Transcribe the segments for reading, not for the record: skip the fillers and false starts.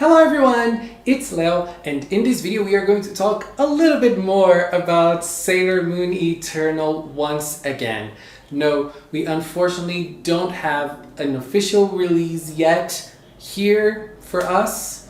Hello everyone, it's Leo, and in this video we are going to talk a little bit more about Sailor Moon Eternal once again. No, we unfortunately don't have an official release yet here for us.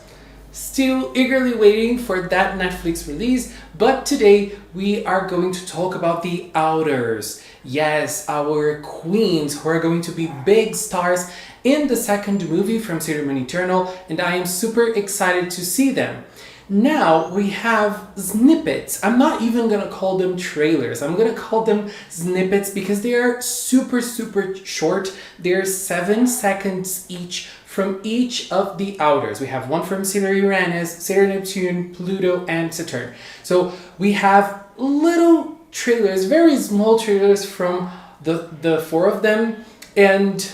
Still eagerly waiting for that Netflix release, but today we are going to talk about the Outers. Yes, our queens who are going to be big stars in the second movie from Sailor Moon Eternal, and I am super excited to see them. Now we have snippets. I'm not even gonna call them trailers. I'm gonna call them snippets because they are super short. They're 7 seconds each from each of the Outers. We have one from Sailor Uranus, Sailor Neptune, Pluto, and Saturn. So we have little trailers, very small trailers from the 4 of them, and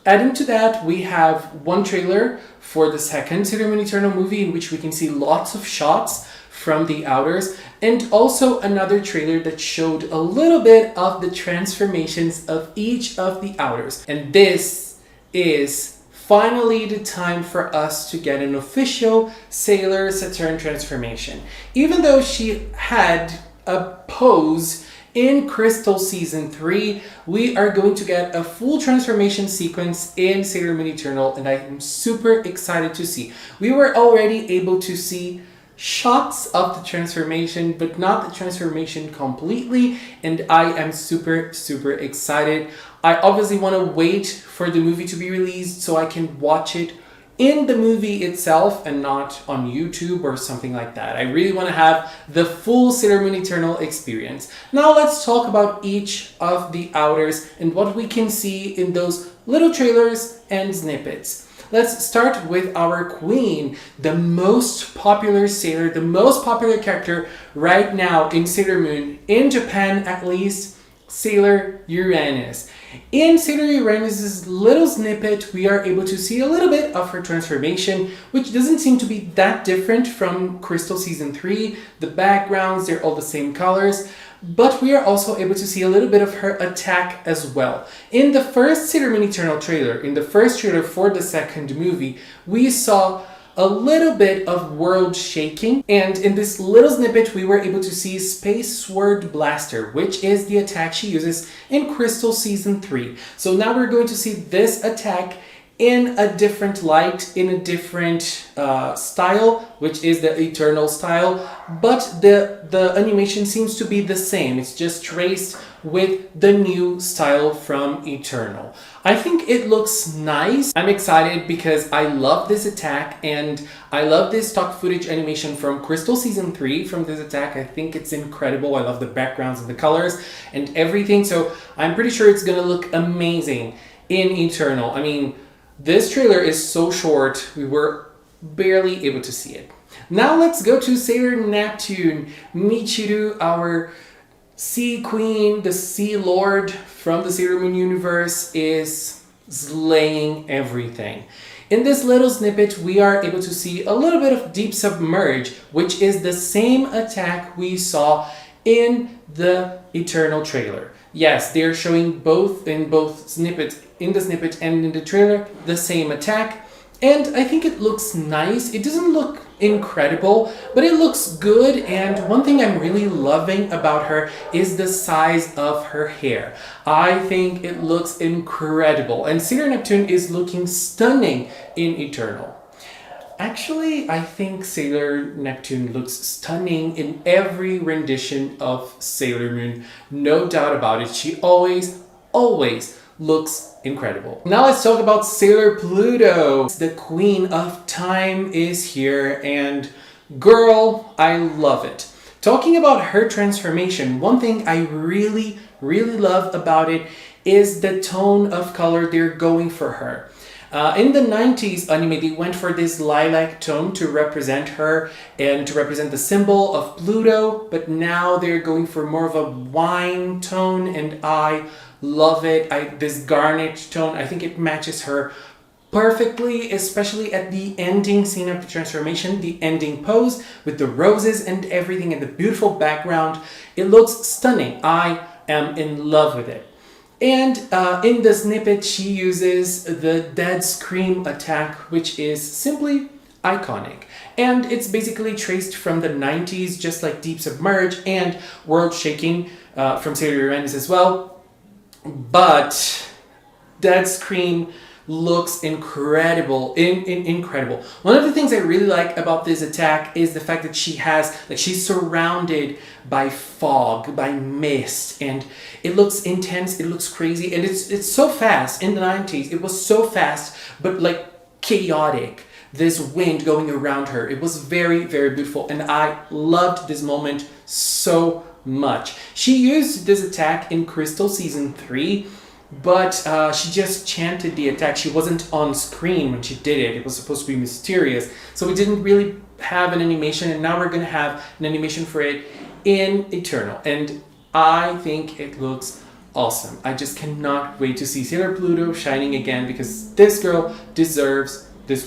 adding to that, we have one trailer for the second Sailor Moon Eternal movie in which we can see lots of shots from the Outers, and also another trailer that showed a little bit of the transformations of each of the Outers. And this is finally the time for us to get an official Sailor Saturn transformation. Even though she had a pose in Crystal Season 3, we are going to get a full transformation sequence in Sailor Moon Eternal, and I am super excited to see. We were already able to see shots of the transformation, but not the transformation completely, and I am super excited. I obviously want to wait for the movie to be released so I can watch it in the movie itself and not on YouTube or something like that. I really want to have the full Sailor Moon Eternal experience. Now let's talk about each of the Outers and what we can see in those little trailers and snippets. Let's start with our queen, the most popular sailor, the most popular character right now in Sailor Moon, in Japan at least, Sailor Uranus. In Sailor Uranus' little snippet, we are able to see a little bit of her transformation, which doesn't seem to be that different from Crystal Season 3. The backgrounds, they're all the same colors, but we are also able to see a little bit of her attack as well. In the first Sailor Moon Eternal trailer, in the first trailer for the second movie, we saw a little bit of world shaking, and in this little snippet we were able to see Space Sword Blaster, which is the attack she uses in Crystal Season 3. So now we're going to see this attack in a different light, in a different style, which is the Eternal style, but the animation seems to be the same. It's just traced with the new style from Eternal. I think it looks nice. I'm excited because I love this attack, and I love this stock footage animation from Crystal Season 3 from this attack. I think it's incredible. I love the backgrounds and the colors and everything, so I'm pretty sure it's gonna look amazing in Eternal. I mean, this trailer is so short, we were barely able to see it. Now let's go to Sailor Neptune. Michiru, our Sea Queen, the Sea Lord from the Sailor Moon universe, is slaying everything. In this little snippet, we are able to see a little bit of Deep Submerge, which is the same attack we saw in the Eternal trailer. Yes, they're showing both in both snippets, in the snippet and in the trailer, the same attack. And I think it looks nice. It doesn't look incredible, but it looks good. And one thing I'm really loving about her is the size of her hair. I think it looks incredible. And Sailor Neptune is looking stunning in Eternal. Actually, I think Sailor Neptune looks stunning in every rendition of Sailor Moon. No doubt about it. She always looks incredible. Now let's talk about Sailor Pluto. The Queen of Time is here, and girl, I love it. Talking about her transformation, one thing I really love about it is the tone of color they're going for her. In the 90s anime, they went for this lilac tone to represent her and to represent the symbol of Pluto, but now they're going for more of a wine tone, and I love it. This garnet tone, I think it matches her perfectly, especially at the ending scene of the transformation, the ending pose with the roses and everything and the beautiful background. It looks stunning. I am in love with it. And in the snippet, she uses the Dead Scream attack, which is simply iconic. And it's basically traced from the 90s, just like Deep Submerge and World Shaking from Saturn Uranus as well. But that screen looks incredible, incredible. One of the things I really like about this attack is the fact that she's surrounded by fog, by mist, and it looks intense, it looks crazy, and it's so fast. In the 90s, it was so fast, but like chaotic. This wind going around her. It was very, very beautiful, and I loved this moment so much. She used this attack in Crystal Season 3, but she just chanted the attack. She wasn't on screen when she did it. It was supposed to be mysterious, so we didn't really have an animation, and now we're gonna have an animation for it in Eternal, and I think it looks awesome. I just cannot wait to see Sailor Pluto shining again, because this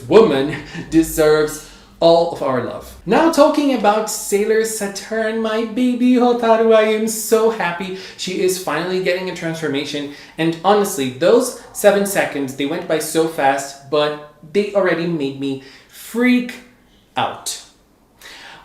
woman deserves all of our love. Now talking about Sailor Saturn, my baby Hotaru, I am so happy she is finally getting a transformation. And honestly, those 7 seconds, they went by so fast, but they already made me freak out.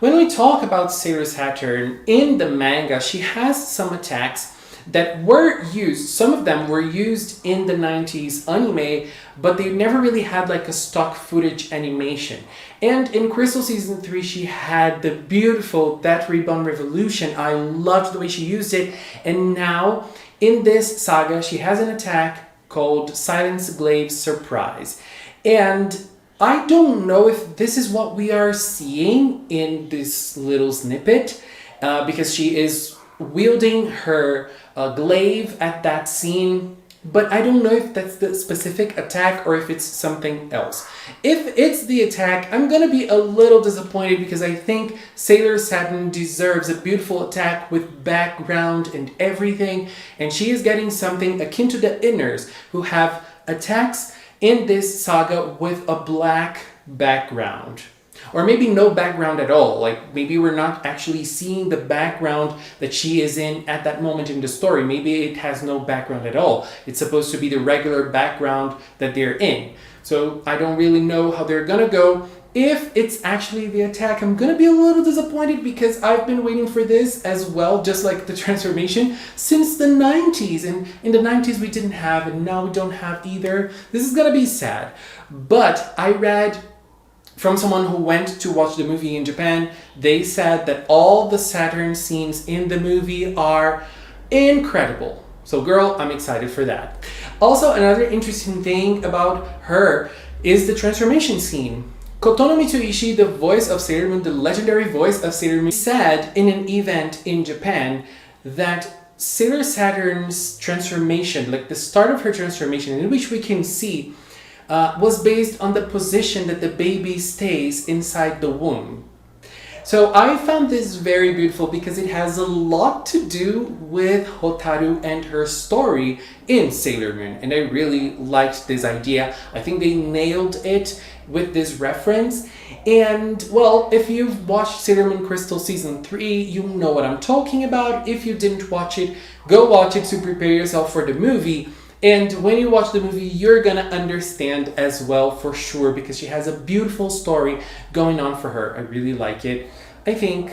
When we talk about Sailor Saturn, in the manga, she has some attacks that were used, some of them were used in the 90s anime, but they never really had like a stock footage animation. And in Crystal Season 3, she had the beautiful That Reborn Revolution. I loved the way she used it. And now, in this saga, she has an attack called Silence Glaive Surprise. And I don't know if this is what we are seeing in this little snippet, because she is wielding her glaive at that scene, but I don't know if that's the specific attack or if it's something else. If it's the attack, I'm gonna be a little disappointed, because I think Sailor Saturn deserves a beautiful attack with background and everything, and she is getting something akin to the Inners, who have attacks in this saga with a black background. Or maybe no background at all, like maybe we're not actually seeing the background that she is in at that moment in the story. Maybe it has no background at all. It's supposed to be the regular background that they're in. So I don't really know how they're gonna go. If it's actually the attack, I'm gonna be a little disappointed, because I've been waiting for this as well, just like the transformation, since the 90s. And in the 90s we didn't have, and now we don't have either. This is gonna be sad. But I read from someone who went to watch the movie in Japan, they said that all the Saturn scenes in the movie are incredible. So girl, I'm excited for that. Also, another interesting thing about her is the transformation scene. Kotono Mitsuishi, the voice of Sailor Moon, the legendary voice of Sailor Moon, said in an event in Japan that Sailor Saturn's transformation, like the start of her transformation, in which we can see was based on the position that the baby stays inside the womb. So I found this very beautiful, because it has a lot to do with Hotaru and her story in Sailor Moon, and I really liked this idea. I think they nailed it with this reference. And well, if you've watched Sailor Moon Crystal Season 3, you know what I'm talking about. If you didn't watch it, go watch it to prepare yourself for the movie. And when you watch the movie, you're gonna understand as well, for sure, because she has a beautiful story going on for her. I really like it. I think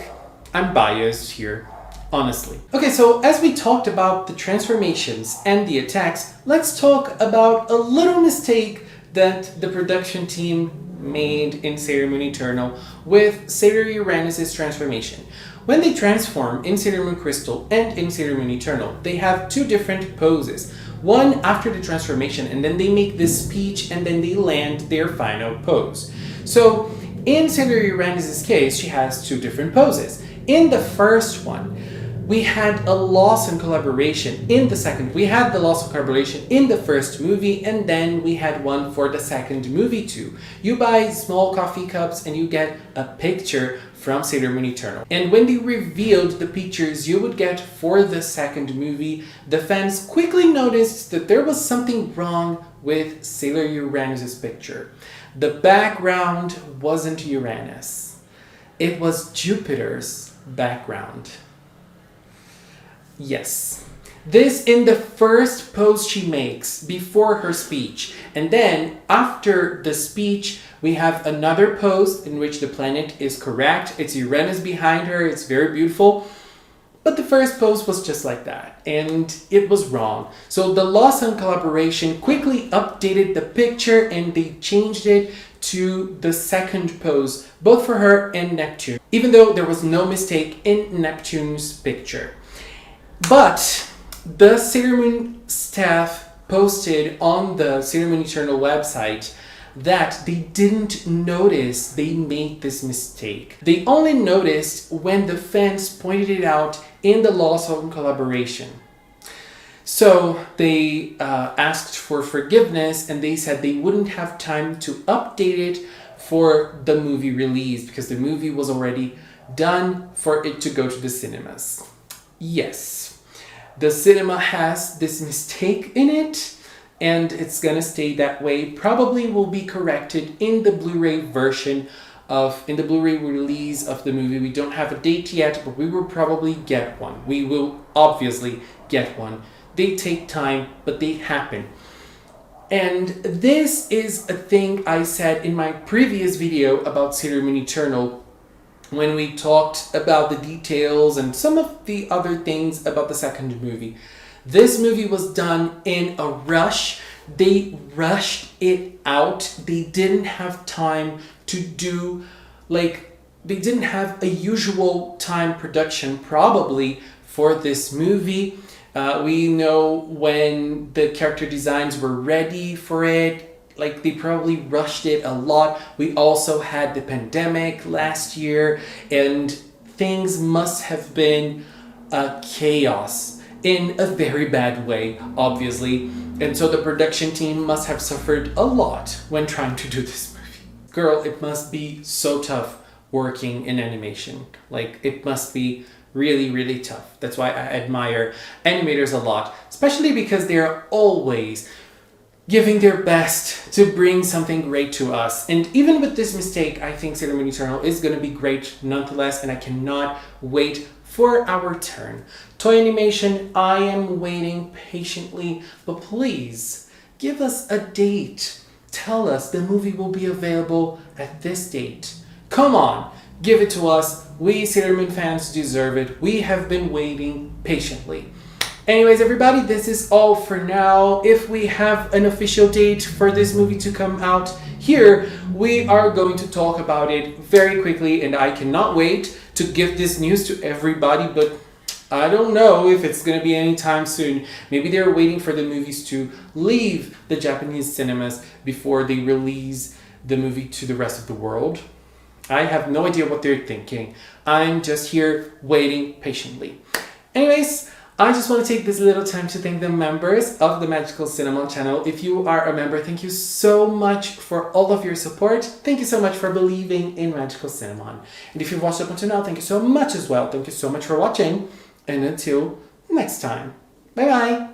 I'm biased here, honestly. Okay, so as we talked about the transformations and the attacks, let's talk about a little mistake that the production team made in Sailor Moon Eternal with Sailor Uranus' transformation. When they transform in Sailor Moon Crystal and in Sailor Moon Eternal, they have two different poses. One after the transformation, and then they make this speech, and then they land their final pose. So in Sailor Uranus' case, she has two different poses. In the first one, we had a loss in collaboration. In the second, we had the loss of collaboration in the first movie, and then we had one for the second movie too. You buy small coffee cups and you get a picture from Sailor Moon Eternal. And when they revealed the pictures you would get for the second movie, the fans quickly noticed that there was something wrong with Sailor Uranus' picture. The background wasn't Uranus. It was Jupiter's background. Yes, This in the first pose she makes before her speech. And then after the speech, we have another pose in which the planet is correct. It's Uranus behind her. It's very beautiful. But the first pose was just like that, and it was wrong. So the Lawson collaboration quickly updated the picture and they changed it to the second pose, both for her and Neptune, even though there was no mistake in Neptune's picture. But the Sailor Moon staff posted on the Sailor Moon Eternal website that they didn't notice they made this mistake. They only noticed when the fans pointed it out in the Lawson collaboration. So they asked for forgiveness and they said they wouldn't have time to update it for the movie release because the movie was already done for it to go to the cinemas. Yes, the cinema has this mistake in it, and it's gonna stay that way. Probably will be corrected in the Blu-ray version in the Blu-ray release of the movie. We don't have a date yet, but we will probably get one. We will obviously get one. They take time, but they happen. And this is a thing I said in my previous video about Sailor Moon Eternal when we talked about the details and some of the other things about the second movie. This movie was done in a rush. They rushed it out. They didn't have time to do, they didn't have a usual time production probably for this movie. We know when the character designs were ready for it, they probably rushed it a lot. We also had the pandemic last year and things must have been chaos. In a very bad way, obviously. And so the production team must have suffered a lot when trying to do this movie. Girl, it must be so tough working in animation. It must be really, really tough. That's why I admire animators a lot, especially because they're always giving their best to bring something great to us. And even with this mistake, I think Sailor Moon Eternal is going to be great nonetheless, and I cannot wait for our turn. Toy animation, I am waiting patiently, but please give us a date. Tell us the movie will be available at this date. Come on, give it to us. We Sailor Moon fans deserve it. We have been waiting patiently. Anyways, everybody, this is all for now. If we have an official date for this movie to come out here, we are going to talk about it very quickly, and I cannot wait to give this news to everybody, but I don't know if it's going to be anytime soon. Maybe they're waiting for the movies to leave the Japanese cinemas before they release the movie to the rest of the world. I have no idea what they're thinking. I'm just here waiting patiently. Anyways, I just want to take this little time to thank the members of the Magical Cinnamon channel. If you are a member, thank you so much for all of your support. Thank you so much for believing in Magical Cinnamon. And if you've watched up until now, thank you so much as well. Thank you so much for watching. And until next time, bye bye.